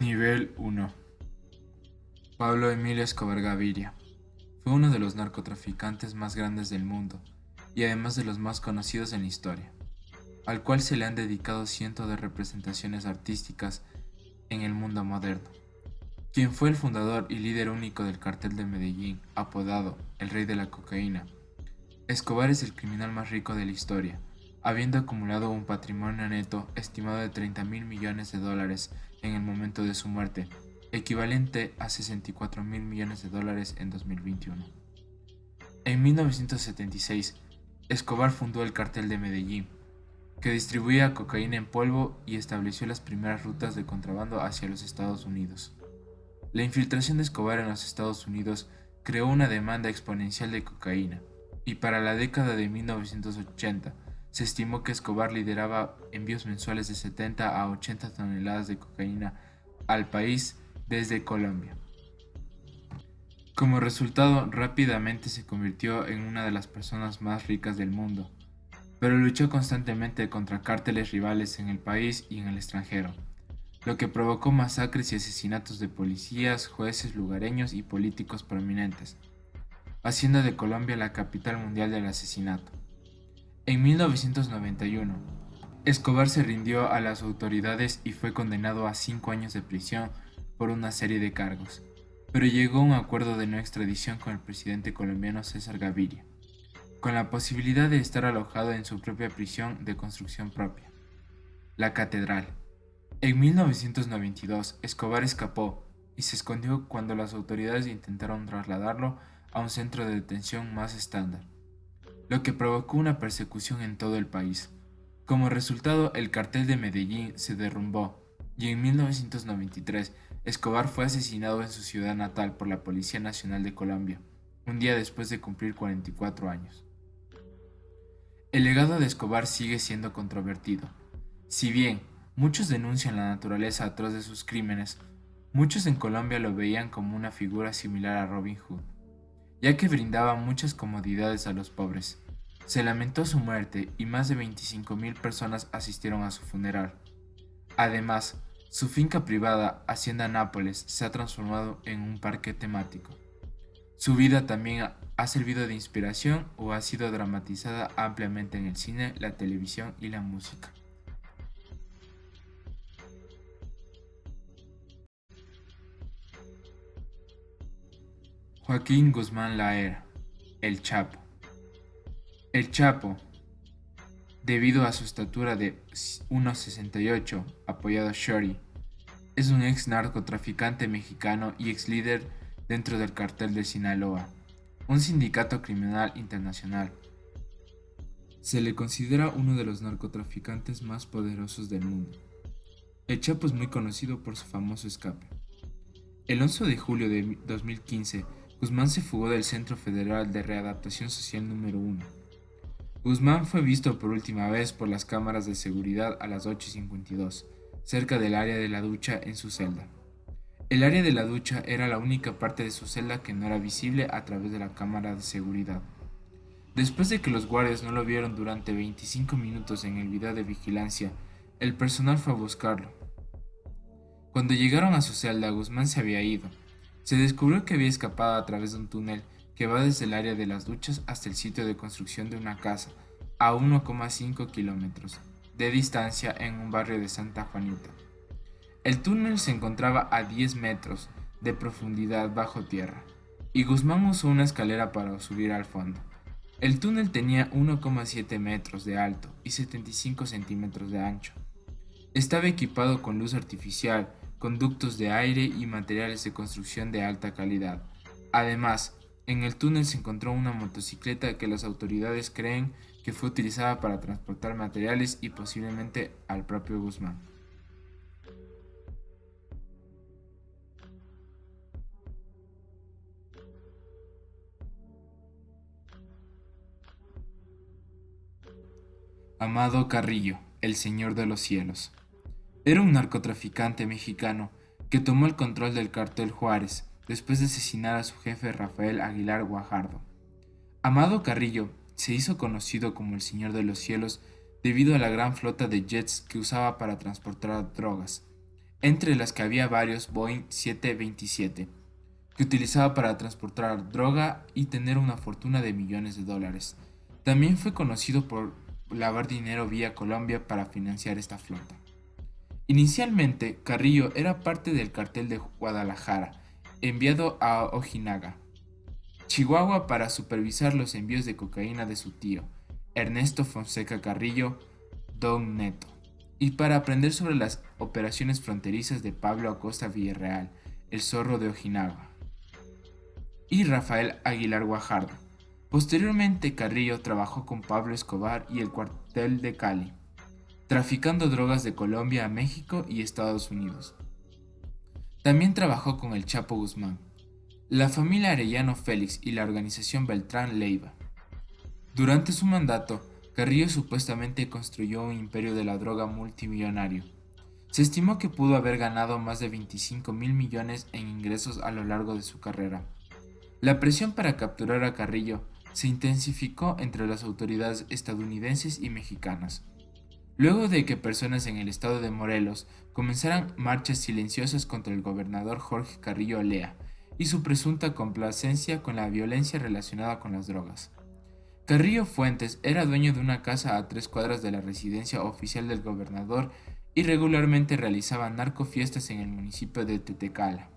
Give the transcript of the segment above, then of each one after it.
Nivel 1. Pablo Emilio Escobar Gaviria fue uno de los narcotraficantes más grandes del mundo y además de los más conocidos en la historia, al cual se le han dedicado cientos de representaciones artísticas en el mundo moderno. Quien fue el fundador y líder único del cartel de Medellín, apodado el Rey de la Cocaína. Escobar es el criminal más rico de la historia, habiendo acumulado un patrimonio neto estimado de 30.000 millones de dólares en el momento de su muerte, equivalente a 64.000 millones de dólares en 2021. En 1976, Escobar fundó el Cartel de Medellín, que distribuía cocaína en polvo y estableció las primeras rutas de contrabando hacia los Estados Unidos. La infiltración de Escobar en los Estados Unidos creó una demanda exponencial de cocaína, y para la década de 1980 se estimó que Escobar lideraba envíos mensuales de 70 a 80 toneladas de cocaína al país desde Colombia. Como resultado, rápidamente se convirtió en una de las personas más ricas del mundo, pero luchó constantemente contra cárteles rivales en el país y en el extranjero, lo que provocó masacres y asesinatos de policías, jueces lugareños y políticos prominentes, haciendo de Colombia la capital mundial del asesinato. En 1991, Escobar se rindió a las autoridades y fue condenado a 5 años de prisión por una serie de cargos, pero llegó a un acuerdo de no extradición con el presidente colombiano César Gaviria, con la posibilidad de estar alojado en su propia prisión de construcción propia, la Catedral. En 1992, Escobar escapó y se escondió cuando las autoridades intentaron trasladarlo a un centro de detención más estándar, lo que provocó una persecución en todo el país. Como resultado, el cartel de Medellín se derrumbó y en 1993 Escobar fue asesinado en su ciudad natal por la Policía Nacional de Colombia, un día después de cumplir 44 años. El legado de Escobar sigue siendo controvertido. Si bien muchos denuncian la naturaleza atroz de sus crímenes, muchos en Colombia lo veían como una figura similar a Robin Hood, ya que brindaba muchas comodidades a los pobres. Se lamentó su muerte y más de 25.000 personas asistieron a su funeral. Además, su finca privada, Hacienda Nápoles, se ha transformado en un parque temático. Su vida también ha servido de inspiración o ha sido dramatizada ampliamente en el cine, la televisión y la música. Joaquín Guzmán Laer, El Chapo. El Chapo, debido a su estatura de 1,68, apoyado Shorty, es un ex narcotraficante mexicano y ex líder dentro del cartel de Sinaloa, un sindicato criminal internacional. Se le considera uno de los narcotraficantes más poderosos del mundo. El Chapo es muy conocido por su famoso escape. El 11 de julio de 2015, Guzmán se fugó del Centro Federal de Readaptación Social número 1. Guzmán fue visto por última vez por las cámaras de seguridad a las 8:52, cerca del área de la ducha en su celda. El área de la ducha era la única parte de su celda que no era visible a través de la cámara de seguridad. Después de que los guardias no lo vieron durante 25 minutos en el video de vigilancia, el personal fue a buscarlo. Cuando llegaron a su celda, Guzmán se había ido. Se descubrió que había escapado a través de un túnel que va desde el área de las duchas hasta el sitio de construcción de una casa, a 1,5 kilómetros de distancia en un barrio de Santa Juanita. El túnel se encontraba a 10 metros de profundidad bajo tierra, y Guzmán usó una escalera para subir al fondo. El túnel tenía 1,7 metros de alto y 75 centímetros de ancho. Estaba equipado con luz artificial, conductos de aire y materiales de construcción de alta calidad. Además, en el túnel se encontró una motocicleta que las autoridades creen que fue utilizada para transportar materiales y posiblemente al propio Guzmán. Amado Carrillo, el Señor de los Cielos. Era un narcotraficante mexicano que tomó el control del cartel Juárez después de asesinar a su jefe Rafael Aguilar Guajardo. Amado Carrillo se hizo conocido como el Señor de los Cielos debido a la gran flota de jets que usaba para transportar drogas. entre las que había varios Boeing 727, que utilizaba para transportar droga y tener una fortuna de millones de dólares. También fue conocido por lavar dinero vía Colombia para financiar esta flota. Inicialmente, Carrillo era parte del cartel de Guadalajara, enviado a Ojinaga, Chihuahua para supervisar los envíos de cocaína de su tío, Ernesto Fonseca Carrillo, Don Neto, y para aprender sobre las operaciones fronterizas de Pablo Acosta Villarreal, el zorro de Ojinaga, y Rafael Aguilar Guajardo. Posteriormente, Carrillo trabajó con Pablo Escobar y el cuartel de Cali, traficando drogas de Colombia a México y Estados Unidos. También trabajó con el Chapo Guzmán, la familia Arellano Félix y la organización Beltrán Leiva. Durante su mandato, Carrillo supuestamente construyó un imperio de la droga multimillonario. Se estimó que pudo haber ganado más de 25.000 millones en ingresos a lo largo de su carrera. La presión para capturar a Carrillo se intensificó entre las autoridades estadounidenses y mexicanas, luego de que personas en el estado de Morelos comenzaran marchas silenciosas contra el gobernador Jorge Carrillo Olea y su presunta complacencia con la violencia relacionada con las drogas. Carrillo Fuentes era dueño de una casa a 3 cuadras de la residencia oficial del gobernador y regularmente realizaba narcofiestas en el municipio de Tetecala.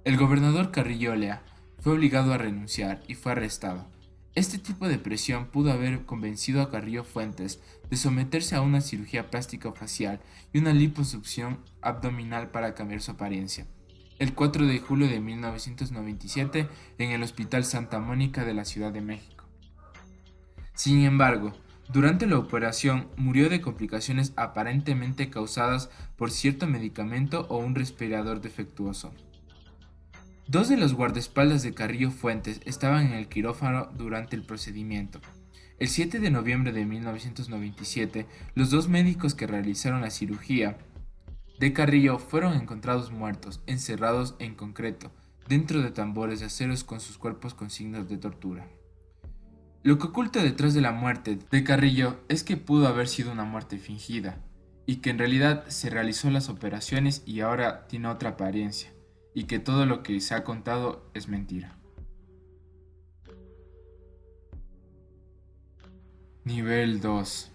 El gobernador Carrillo Olea fue obligado a renunciar y fue arrestado. Este tipo de presión pudo haber convencido a Carrillo Fuentes de someterse a una cirugía plástica facial y una liposucción abdominal para cambiar su apariencia. El 4 de julio de 1997 en el Hospital Santa Mónica de la Ciudad de México. Sin embargo, durante la operación murió de complicaciones aparentemente causadas por cierto medicamento o un respirador defectuoso. Dos de los guardaespaldas de Carrillo Fuentes estaban en el quirófano durante el procedimiento. El 7 de noviembre de 1997, los dos médicos que realizaron la cirugía de Carrillo fueron encontrados muertos, encerrados en concreto, dentro de tambores de acero con sus cuerpos con signos de tortura. Lo que oculta detrás de la muerte de Carrillo es que pudo haber sido una muerte fingida, y que en realidad se realizó las operaciones y ahora tiene otra apariencia, y que todo lo que se ha contado es mentira. Nivel 2.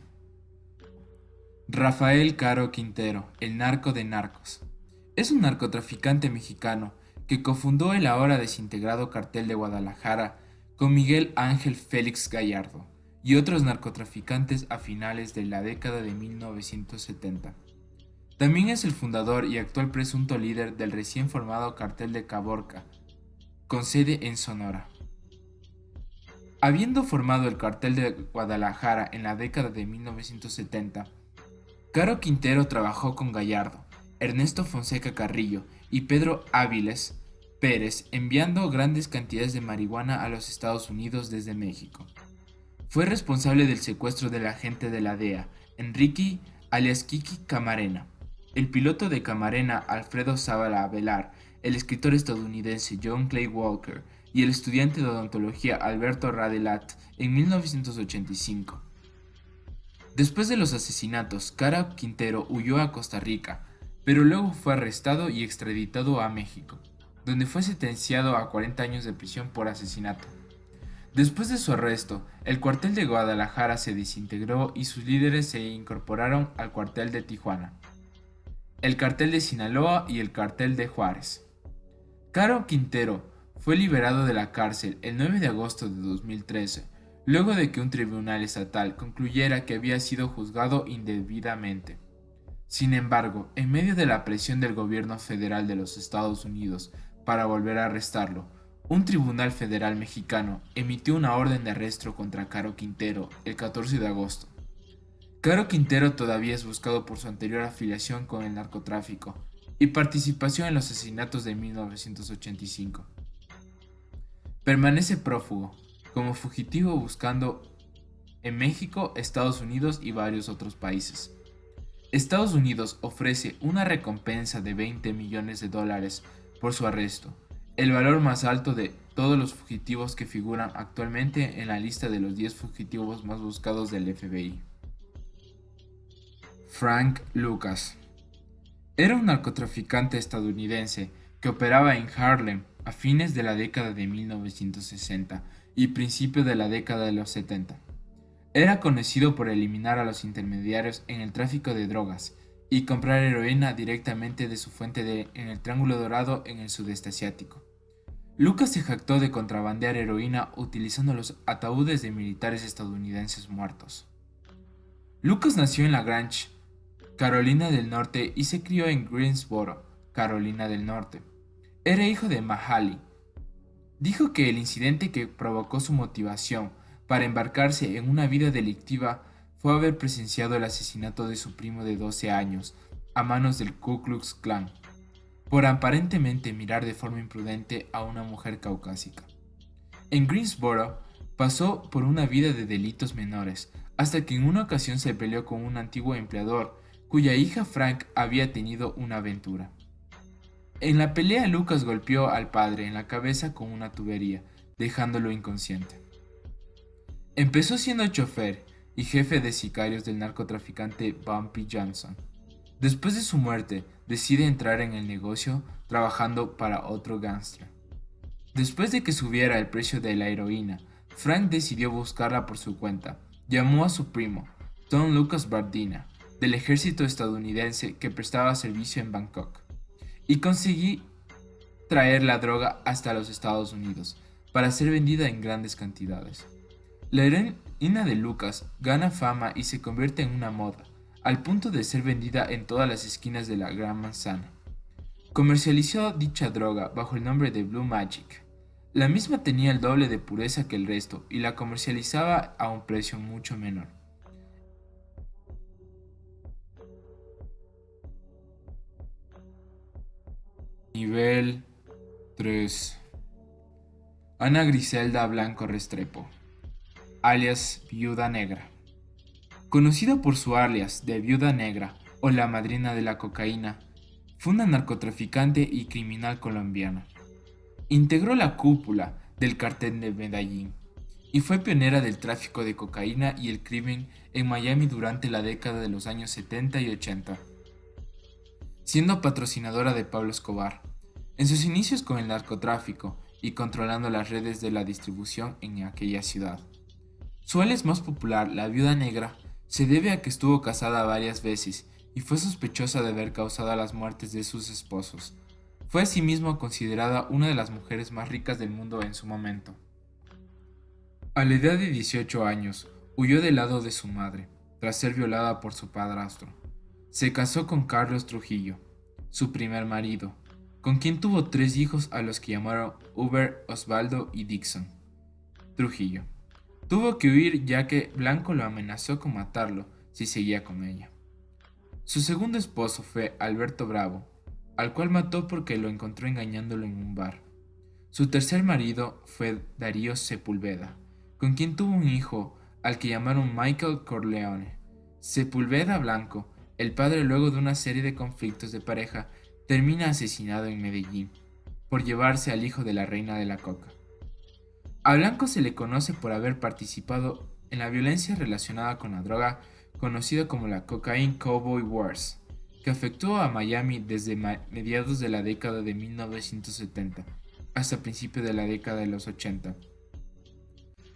Rafael Caro Quintero, el narco de narcos. Es un narcotraficante mexicano que cofundó el ahora desintegrado cartel de Guadalajara con Miguel Ángel Félix Gallardo y otros narcotraficantes a finales de la década de 1970. También es el fundador y actual presunto líder del recién formado cartel de Caborca, con sede en Sonora. Habiendo formado el cartel de Guadalajara en la década de 1970, Caro Quintero trabajó con Gallardo, Ernesto Fonseca Carrillo y Pedro Áviles Pérez enviando grandes cantidades de marihuana a los Estados Unidos desde México. Fue responsable del secuestro del agente de la DEA, Enrique alias Kiki Camarena, el piloto de Camarena Alfredo Zavala Velar, el escritor estadounidense John Clay Walker y el estudiante de odontología Alberto Radelat en 1985. Después de los asesinatos, Caro Quintero huyó a Costa Rica, pero luego fue arrestado y extraditado a México, donde fue sentenciado a 40 años de prisión por asesinato. Después de su arresto, el cuartel de Guadalajara se desintegró y sus líderes se incorporaron al cuartel de Tijuana, el cartel de Sinaloa y el cartel de Juárez. Caro Quintero fue liberado de la cárcel el 9 de agosto de 2013, luego de que un tribunal estatal concluyera que había sido juzgado indebidamente. Sin embargo, en medio de la presión del gobierno federal de los Estados Unidos para volver a arrestarlo, un tribunal federal mexicano emitió una orden de arresto contra Caro Quintero el 14 de agosto. Caro Quintero todavía es buscado por su anterior afiliación con el narcotráfico y participación en los asesinatos de 1985. Permanece prófugo, como fugitivo buscando en México, Estados Unidos y varios otros países. Estados Unidos ofrece una recompensa de $20 millones por su arresto, el valor más alto de todos los fugitivos que figuran actualmente en la lista de los 10 fugitivos más buscados del FBI. Frank Lucas. Era un narcotraficante estadounidense que operaba en Harlem a fines de la década de 1960 y principio de la década de los 70. Era conocido por eliminar a los intermediarios en el tráfico de drogas y comprar heroína directamente de su en el Triángulo Dorado en el sudeste asiático. Lucas se jactó de contrabandear heroína utilizando los ataúdes de militares estadounidenses muertos. Lucas nació en La Grange, Carolina del Norte y se crió en Greensboro, Carolina del Norte. Era hijo de Mahalia. Dijo que el incidente que provocó su motivación para embarcarse en una vida delictiva fue haber presenciado el asesinato de su primo de 12 años a manos del Ku Klux Klan, por aparentemente mirar de forma imprudente a una mujer caucásica. En Greensboro pasó por una vida de delitos menores, hasta que en una ocasión se peleó con un antiguo empleador cuya hija Frank había tenido una aventura. En la pelea Lucas golpeó al padre en la cabeza con una tubería, dejándolo inconsciente. Empezó siendo chofer y jefe de sicarios del narcotraficante Bumpy Johnson. Después de su muerte, decide entrar en el negocio trabajando para otro gángster. Después de que subiera el precio de la heroína, Frank decidió buscarla por su cuenta. Llamó a su primo, Tom Lucas Bardina, del ejército estadounidense que prestaba servicio en Bangkok, y conseguí traer la droga hasta los Estados Unidos para ser vendida en grandes cantidades. La heroína de Lucas gana fama y se convierte en una moda, al punto de ser vendida en todas las esquinas de la Gran Manzana. Comercializó dicha droga bajo el nombre de Blue Magic. La misma tenía el doble de pureza que el resto y la comercializaba a un precio mucho menor. Nivel 3. Ana Griselda Blanco Restrepo, alias Viuda Negra. Conocida por su alias de Viuda Negra o la madrina de la cocaína, fue una narcotraficante y criminal colombiana. Integró la cúpula del cartel de Medellín y fue pionera del tráfico de cocaína y el crimen en Miami durante la década de los años 70 y 80, siendo patrocinadora de Pablo Escobar. En sus inicios con el narcotráfico y controlando las redes de la distribución en aquella ciudad. Su alias más popular, la Viuda Negra, se debe a que estuvo casada varias veces y fue sospechosa de haber causado las muertes de sus esposos. Fue asimismo considerada una de las mujeres más ricas del mundo en su momento. A la edad de 18 años, huyó del lado de su madre, tras ser violada por su padrastro. Se casó con Carlos Trujillo, su primer marido, con quien tuvo 3 hijos a los que llamaron Uber, Osvaldo y Dixon. Trujillo tuvo que huir ya que Blanco lo amenazó con matarlo si seguía con ella. Su segundo esposo fue Alberto Bravo, al cual mató porque lo encontró engañándolo en un bar. Su tercer marido fue Darío Sepúlveda, con quien tuvo un hijo al que llamaron Michael Corleone. Sepúlveda Blanco, el padre, luego de una serie de conflictos de pareja, termina asesinado en Medellín por llevarse al hijo de la reina de la coca. A Blanco se le conoce por haber participado en la violencia relacionada con la droga conocida como la Cocaine Cowboy Wars, que afectó a Miami desde mediados de la década de 1970 hasta principios de la década de los 80.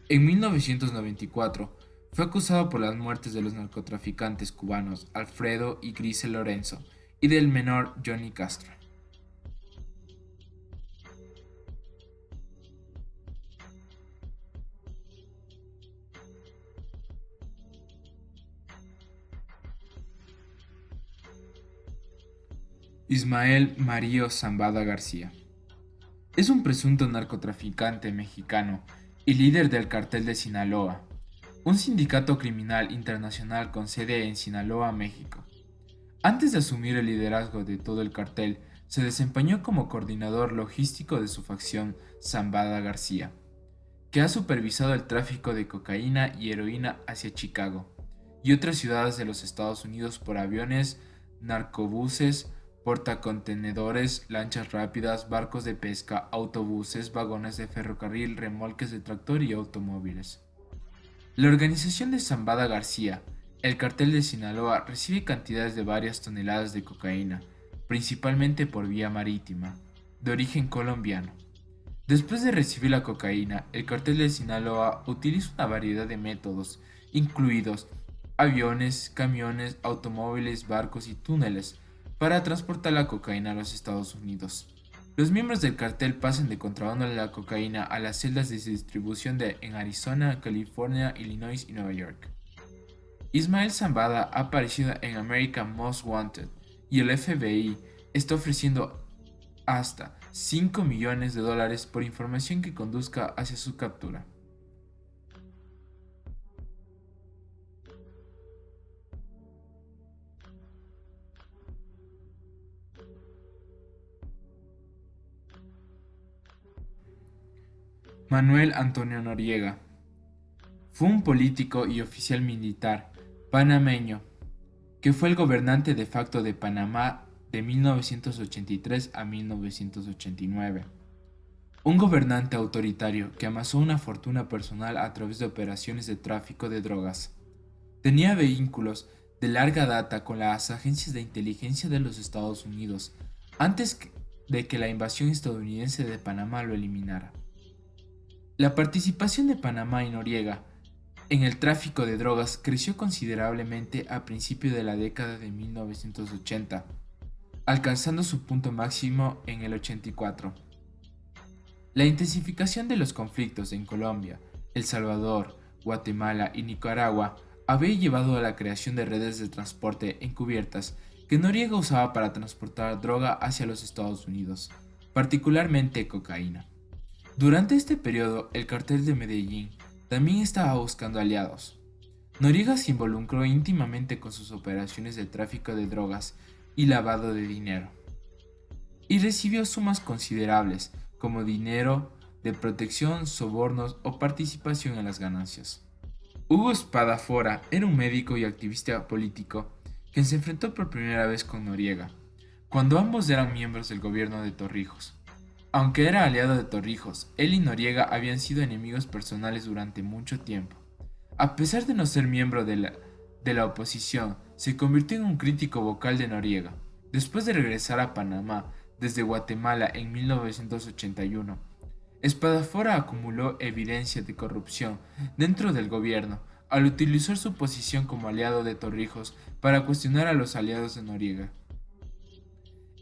En 1994 fue acusado por las muertes de los narcotraficantes cubanos Alfredo y Grise Lorenzo y del menor Johnny Castro. Ismael Mario Zambada García es un presunto narcotraficante mexicano y líder del Cartel de Sinaloa, un sindicato criminal internacional con sede en Sinaloa, México. Antes de asumir el liderazgo de todo el cartel, se desempeñó como coordinador logístico de su facción Zambada García, que ha supervisado el tráfico de cocaína y heroína hacia Chicago y otras ciudades de los Estados Unidos por aviones, narcobuses, portacontenedores, lanchas rápidas, barcos de pesca, autobuses, vagones de ferrocarril, remolques de tractor y automóviles. La organización de Zambada García, el cartel de Sinaloa, recibe cantidades de varias toneladas de cocaína principalmente por vía marítima, de origen colombiano. Después de recibir la cocaína, el cartel de Sinaloa utiliza una variedad de métodos, incluidos aviones, camiones, automóviles, barcos y túneles, para transportar la cocaína a los Estados Unidos. Los miembros del cartel pasan de contrabando de la cocaína a las celdas de distribución en Arizona, California, Illinois y Nueva York. Ismael Zambada ha aparecido en American Most Wanted y el FBI está ofreciendo hasta $5 millones por información que conduzca hacia su captura. Manuel Antonio Noriega fue un político y oficial militar panameño que fue el gobernante de facto de Panamá de 1983 a 1989. Un gobernante autoritario que amasó una fortuna personal a través de operaciones de tráfico de drogas. Tenía vínculos de larga data con las agencias de inteligencia de los Estados Unidos antes de que la invasión estadounidense de Panamá lo eliminara. La participación de Panamá y Noriega en el tráfico de drogas creció considerablemente a principios de la década de 1980, alcanzando su punto máximo en el 84. La intensificación de los conflictos en Colombia, El Salvador, Guatemala y Nicaragua había llevado a la creación de redes de transporte encubiertas que Noriega usaba para transportar droga hacia los Estados Unidos, particularmente cocaína. Durante este periodo, el cartel de Medellín también estaba buscando aliados. Noriega se involucró íntimamente con sus operaciones de tráfico de drogas y lavado de dinero, y recibió sumas considerables como dinero de protección, sobornos o participación en las ganancias. Hugo Espadafora era un médico y activista político quien se enfrentó por primera vez con Noriega, cuando ambos eran miembros del gobierno de Torrijos. Aunque era aliado de Torrijos, él y Noriega habían sido enemigos personales durante mucho tiempo. A pesar de no ser miembro de la oposición, se convirtió en un crítico vocal de Noriega. Después de regresar a Panamá desde Guatemala en 1981, Espadafora acumuló evidencia de corrupción dentro del gobierno al utilizar su posición como aliado de Torrijos para cuestionar a los aliados de Noriega.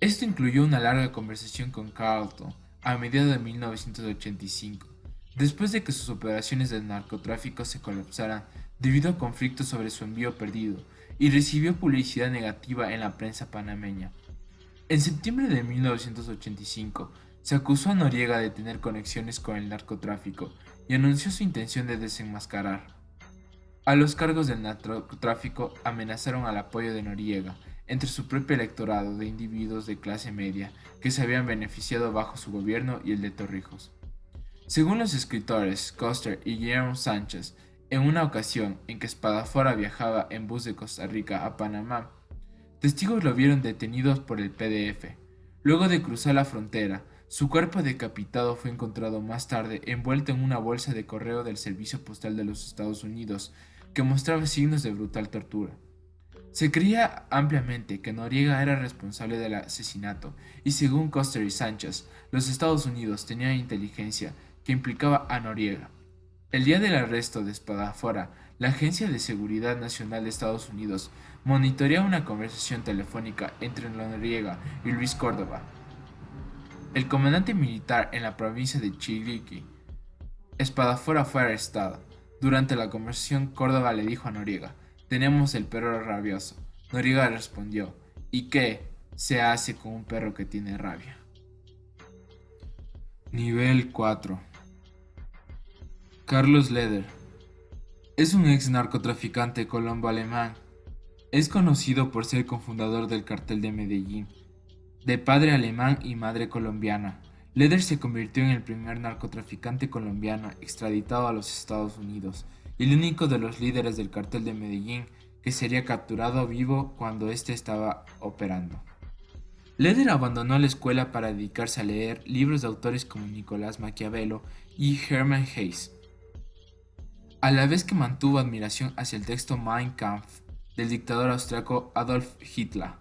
Esto incluyó una larga conversación con Carlton a mediados de 1985, después de que sus operaciones de narcotráfico se colapsaran debido a conflictos sobre su envío perdido, y recibió publicidad negativa en la prensa panameña. En septiembre de 1985, se acusó a Noriega de tener conexiones con el narcotráfico y anunció su intención de desenmascarar a los cargos del narcotráfico. Amenazaron al apoyo de Noriega entre su propio electorado de individuos de clase media que se habían beneficiado bajo su gobierno y el de Torrijos. Según los escritores Custer y Guillermo Sánchez, en una ocasión en que Espadafora viajaba en bus de Costa Rica a Panamá, testigos lo vieron detenido por el PDF. Luego de cruzar la frontera, su cuerpo decapitado fue encontrado más tarde envuelto en una bolsa de correo del Servicio Postal de los Estados Unidos que mostraba signos de brutal tortura. Se creía ampliamente que Noriega era responsable del asesinato y según Custer y Sánchez, los Estados Unidos tenían inteligencia que implicaba a Noriega. El día del arresto de Espadafora, la Agencia de Seguridad Nacional de Estados Unidos monitoreaba una conversación telefónica entre Noriega y Luis Córdoba, el comandante militar en la provincia de Chiriquí. Espadafora fue arrestado. Durante la conversación, Córdoba le dijo a Noriega: «Tenemos el perro rabioso». Noriega respondió: «¿Y qué se hace con un perro que tiene rabia?». Nivel 4. Carlos Leder es un ex narcotraficante colombo-alemán. Es conocido por ser cofundador del cartel de Medellín, de padre alemán y madre colombiana. Leder se convirtió en el primer narcotraficante colombiano extraditado a los Estados Unidos y el único de los líderes del cartel de Medellín que sería capturado vivo cuando éste estaba operando. Leder abandonó la escuela para dedicarse a leer libros de autores como Nicolás Maquiavelo y Hermann Hesse, a la vez que mantuvo admiración hacia el texto Mein Kampf del dictador austriaco Adolf Hitler.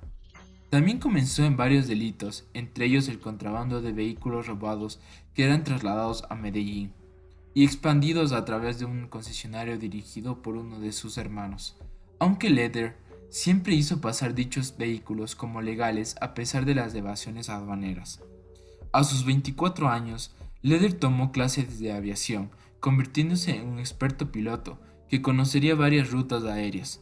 También comenzó en varios delitos, entre ellos el contrabando de vehículos robados que eran trasladados a Medellín y expandidos a través de un concesionario dirigido por uno de sus hermanos. Aunque Leder siempre hizo pasar dichos vehículos como legales a pesar de las evasiones aduaneras. A sus 24 años, Leder tomó clases de aviación, convirtiéndose en un experto piloto que conocería varias rutas aéreas,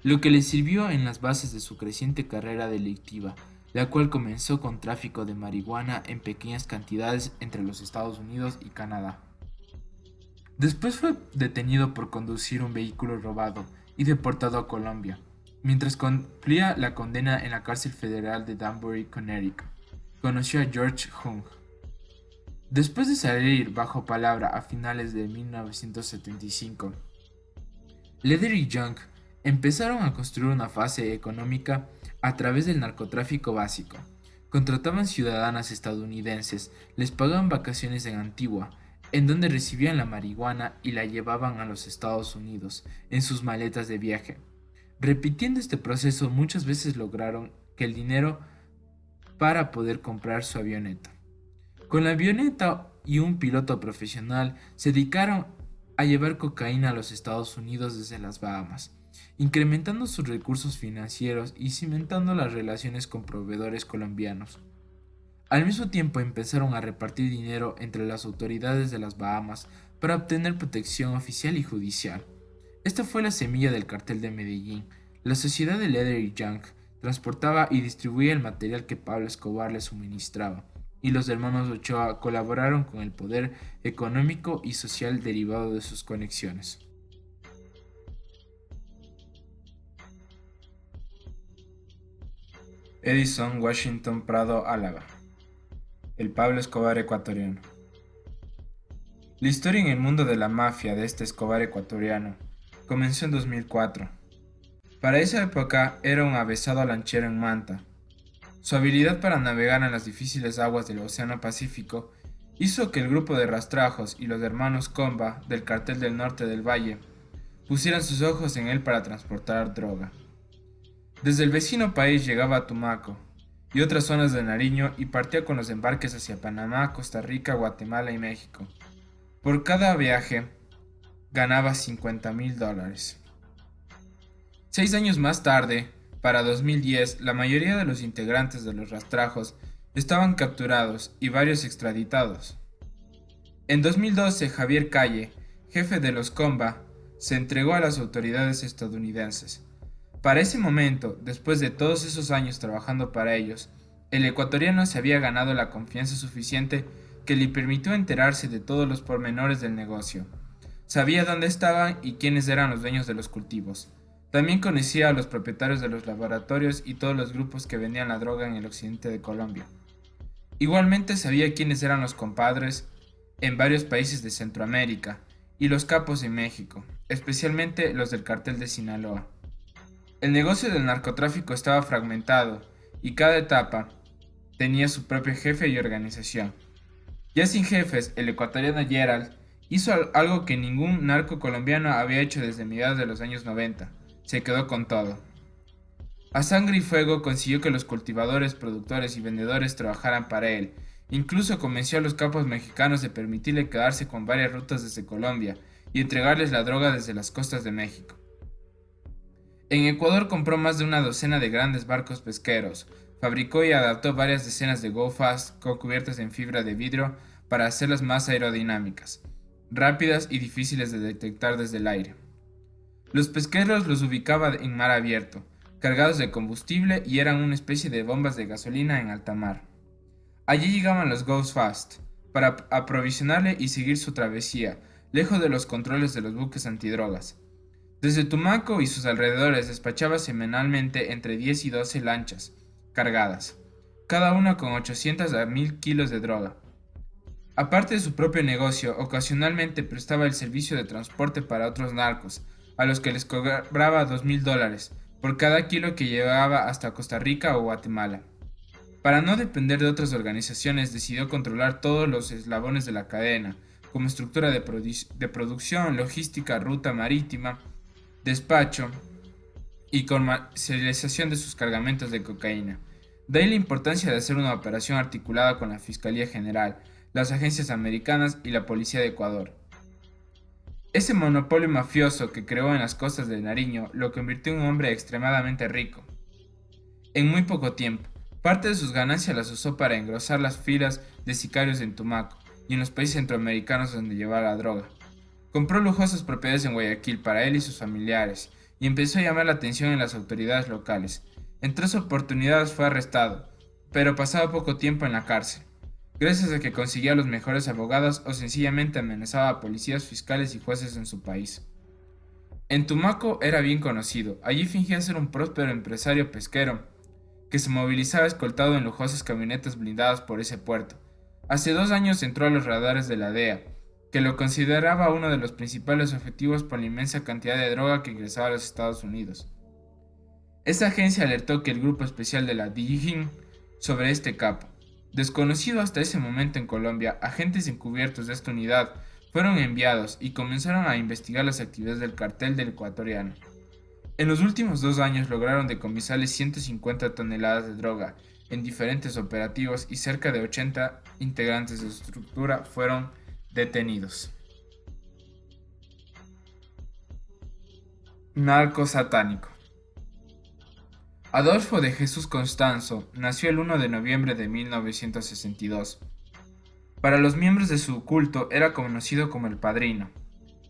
lo que le sirvió en las bases de su creciente carrera delictiva, la cual comenzó con tráfico de marihuana en pequeñas cantidades entre los Estados Unidos y Canadá. Después fue detenido por conducir un vehículo robado y deportado a Colombia, mientras cumplía la condena en la cárcel federal de Danbury, Connecticut. Conoció a George Jung. Después de salir bajo palabra a finales de 1975, Leder y Young empezaron a construir una fase económica a través del narcotráfico básico. Contrataban ciudadanas estadounidenses, les pagaban vacaciones en Antigua, en donde recibían la marihuana y la llevaban a los Estados Unidos en sus maletas de viaje. Repitiendo este proceso muchas veces lograron que el dinero para poder comprar su avioneta. Con la avioneta y un piloto profesional se dedicaron a llevar cocaína a los Estados Unidos desde las Bahamas, incrementando sus recursos financieros y cimentando las relaciones con proveedores colombianos. Al mismo tiempo empezaron a repartir dinero entre las autoridades de las Bahamas para obtener protección oficial y judicial. Esta fue la semilla del cartel de Medellín. La sociedad de Leder y Young transportaba y distribuía el material que Pablo Escobar les suministraba, y los hermanos Ochoa colaboraron con el poder económico y social derivado de sus conexiones. Edison Washington Prado Álava, el Pablo Escobar ecuatoriano. La historia en el mundo de la mafia de este Escobar ecuatoriano comenzó en 2004. Para esa época era un avezado lanchero en Manta. Su habilidad para navegar en las difíciles aguas del Océano Pacífico hizo que el grupo de rastrajos y los hermanos Comba del Cartel del Norte del Valle pusieran sus ojos en él para transportar droga. Desde el vecino país llegaba a Tumaco y otras zonas de Nariño y partía con los embarques hacia Panamá, Costa Rica, Guatemala y México. Por cada viaje ganaba $50,000. 6 años más tarde, para 2010, la mayoría de los integrantes de los rastrajos estaban capturados y varios extraditados. En 2012, Javier Calle, jefe de los Comba, se entregó a las autoridades estadounidenses. Para ese momento, después de todos esos años trabajando para ellos, el ecuatoriano se había ganado la confianza suficiente que le permitió enterarse de todos los pormenores del negocio. Sabía dónde estaban y quiénes eran los dueños de los cultivos. También conocía a los propietarios de los laboratorios y todos los grupos que vendían la droga en el occidente de Colombia. Igualmente sabía quiénes eran los compadres en varios países de Centroamérica y los capos en México, especialmente los del cartel de Sinaloa. El negocio del narcotráfico estaba fragmentado y cada etapa tenía su propio jefe y organización. Ya sin jefes, el ecuatoriano Gerald hizo algo que ningún narco colombiano había hecho desde mediados de los años 90. Se quedó con todo. A sangre y fuego consiguió que los cultivadores, productores y vendedores trabajaran para él. Incluso convenció a los capos mexicanos de permitirle quedarse con varias rutas desde Colombia y entregarles la droga desde las costas de México. En Ecuador compró más de una docena de grandes barcos pesqueros, fabricó y adaptó varias decenas de Go Fast con cubiertas en fibra de vidrio para hacerlas más aerodinámicas, rápidas y difíciles de detectar desde el aire. Los pesqueros los ubicaba en mar abierto, cargados de combustible y eran una especie de bombas de gasolina en alta mar. Allí llegaban los Go Fast para aprovisionarle y seguir su travesía, lejos de los controles de los buques antidrogas. Desde Tumaco y sus alrededores despachaba semanalmente entre 10 y 12 lanchas cargadas, cada una con 800 a 1000 kilos de droga. Aparte de su propio negocio, ocasionalmente prestaba el servicio de transporte para otros narcos, a los que les cobraba $2,000 por cada kilo que llevaba hasta Costa Rica o Guatemala. Para no depender de otras organizaciones, decidió controlar todos los eslabones de la cadena, como estructura de producción, logística, ruta marítima, despacho y comercialización de sus cargamentos de cocaína. De ahí la importancia de hacer una operación articulada con la Fiscalía General, las agencias americanas y la Policía de Ecuador. Ese monopolio mafioso que creó en las costas de Nariño lo convirtió en un hombre extremadamente rico. En muy poco tiempo, parte de sus ganancias las usó para engrosar las filas de sicarios en Tumaco y en los países centroamericanos donde llevaba la droga. Compró lujosas propiedades en Guayaquil para él y sus familiares y empezó a llamar la atención en las autoridades locales. En 3 oportunidades fue arrestado, pero pasaba poco tiempo en la cárcel, gracias a que conseguía los mejores abogados o sencillamente amenazaba a policías, fiscales y jueces en su país. En Tumaco era bien conocido, allí fingía ser un próspero empresario pesquero que se movilizaba escoltado en lujosas camionetas blindadas por ese puerto. Hace 2 años entró a los radares de la DEA, que lo consideraba uno de los principales objetivos por la inmensa cantidad de droga que ingresaba a los Estados Unidos. Esta agencia alertó que el grupo especial de la DIJÍN sobre este capo, desconocido hasta ese momento en Colombia, agentes encubiertos de esta unidad fueron enviados y comenzaron a investigar las actividades del cartel del ecuatoriano. En los últimos 2 años lograron decomisarle 150 toneladas de droga en diferentes operativos y cerca de 80 integrantes de su estructura fueron detenidos. Narco satánico. Adolfo de Jesús Constanzo nació el 1 de noviembre de 1962. Para los miembros de su culto era conocido como el Padrino,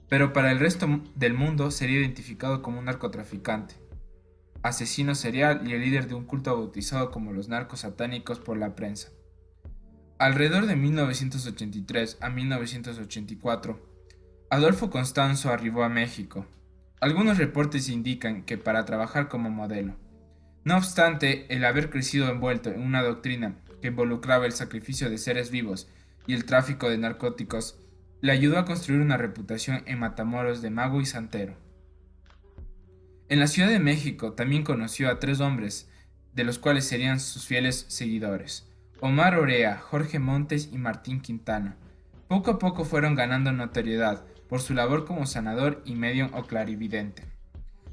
pero para el resto del mundo sería identificado como un narcotraficante, asesino serial y el líder de un culto bautizado como los narcos satánicos por la prensa. Alrededor de 1983 a 1984, Adolfo Constanzo arribó a México. Algunos reportes indican que para trabajar como modelo. No obstante, el haber crecido envuelto en una doctrina que involucraba el sacrificio de seres vivos y el tráfico de narcóticos, le ayudó a construir una reputación en Matamoros de mago y santero. En la Ciudad de México también conoció a 3 hombres, de los cuales serían sus fieles seguidores: Omar Orea, Jorge Montes y Martín Quintana. Poco a poco fueron ganando notoriedad por su labor como sanador y medium o clarividente.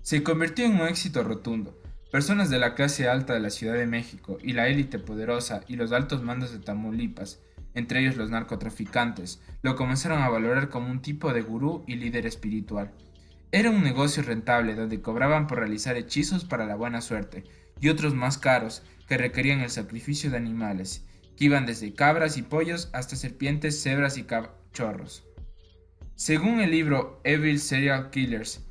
Se convirtió en un éxito rotundo. Personas de la clase alta de la Ciudad de México y la élite poderosa y los altos mandos de Tamaulipas, entre ellos los narcotraficantes, lo comenzaron a valorar como un tipo de gurú y líder espiritual. Era un negocio rentable donde cobraban por realizar hechizos para la buena suerte y otros más caros que requerían el sacrificio de animales, que iban desde cabras y pollos hasta serpientes, cebras y cachorros. Según el libro Evil Serial Killers,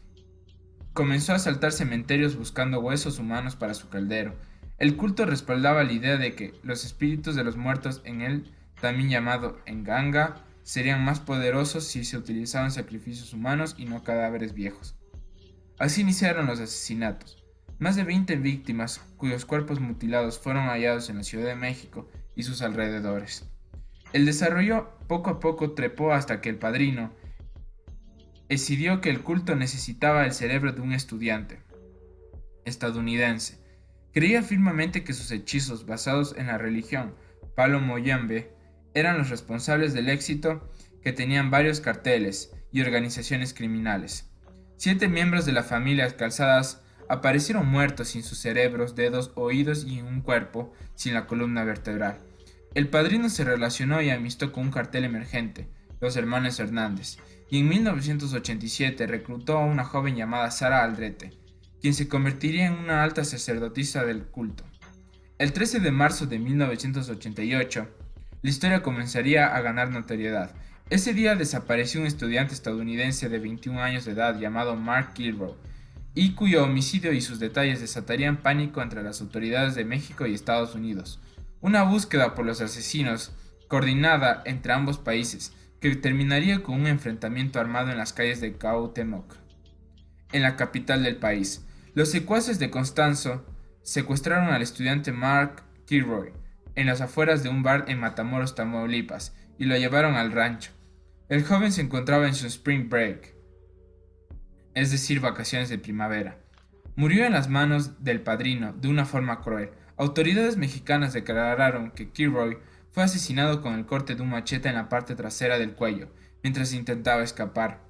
comenzó a asaltar cementerios buscando huesos humanos para su caldero. El culto respaldaba la idea de que los espíritus de los muertos en él, también llamado Nganga, serían más poderosos si se utilizaban sacrificios humanos y no cadáveres viejos. Así iniciaron los asesinatos. Más de 20 víctimas cuyos cuerpos mutilados fueron hallados en la Ciudad de México y sus alrededores. El desarrollo poco a poco trepó hasta que el Padrino decidió que el culto necesitaba el cerebro de un estudiante estadounidense. Creía firmemente que sus hechizos basados en la religión Palo Mayombe eran los responsables del éxito que tenían varios carteles y organizaciones criminales. 7 miembros de la familia Calzadas aparecieron muertos sin sus cerebros, dedos, oídos y un cuerpo sin la columna vertebral. El Padrino se relacionó y amistó con un cartel emergente, los hermanos Hernández, y en 1987 reclutó a una joven llamada Sara Aldrete, quien se convertiría en una alta sacerdotisa del culto. El 13 de marzo de 1988, la historia comenzaría a ganar notoriedad. Ese día desapareció un estudiante estadounidense de 21 años de edad llamado Mark Kilroy, y cuyo homicidio y sus detalles desatarían pánico entre las autoridades de México y Estados Unidos. Una búsqueda por los asesinos, coordinada entre ambos países, que terminaría con un enfrentamiento armado en las calles de Cuauhtémoc, en la capital del país. Los secuaces de Constanzo secuestraron al estudiante Mark Kilroy en las afueras de un bar en Matamoros, Tamaulipas, y lo llevaron al rancho. El joven se encontraba en su spring break, es decir, vacaciones de primavera. Murió en las manos del Padrino de una forma cruel. Autoridades mexicanas declararon que Kilroy fue asesinado con el corte de un machete en la parte trasera del cuello, mientras intentaba escapar.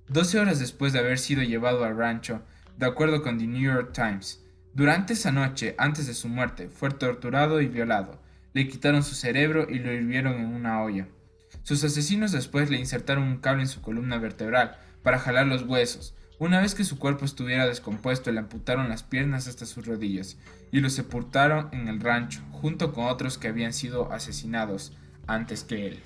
12 horas después de haber sido llevado al rancho, de acuerdo con The New York Times, Durante esa noche, antes de su muerte, fue torturado y violado. Le quitaron su cerebro y lo hirvieron en una olla. Sus asesinos después le insertaron un cable en su columna vertebral para jalar los huesos. Una vez que su cuerpo estuviera descompuesto, le amputaron las piernas hasta sus rodillas y lo sepultaron en el rancho, junto con otros que habían sido asesinados antes que él.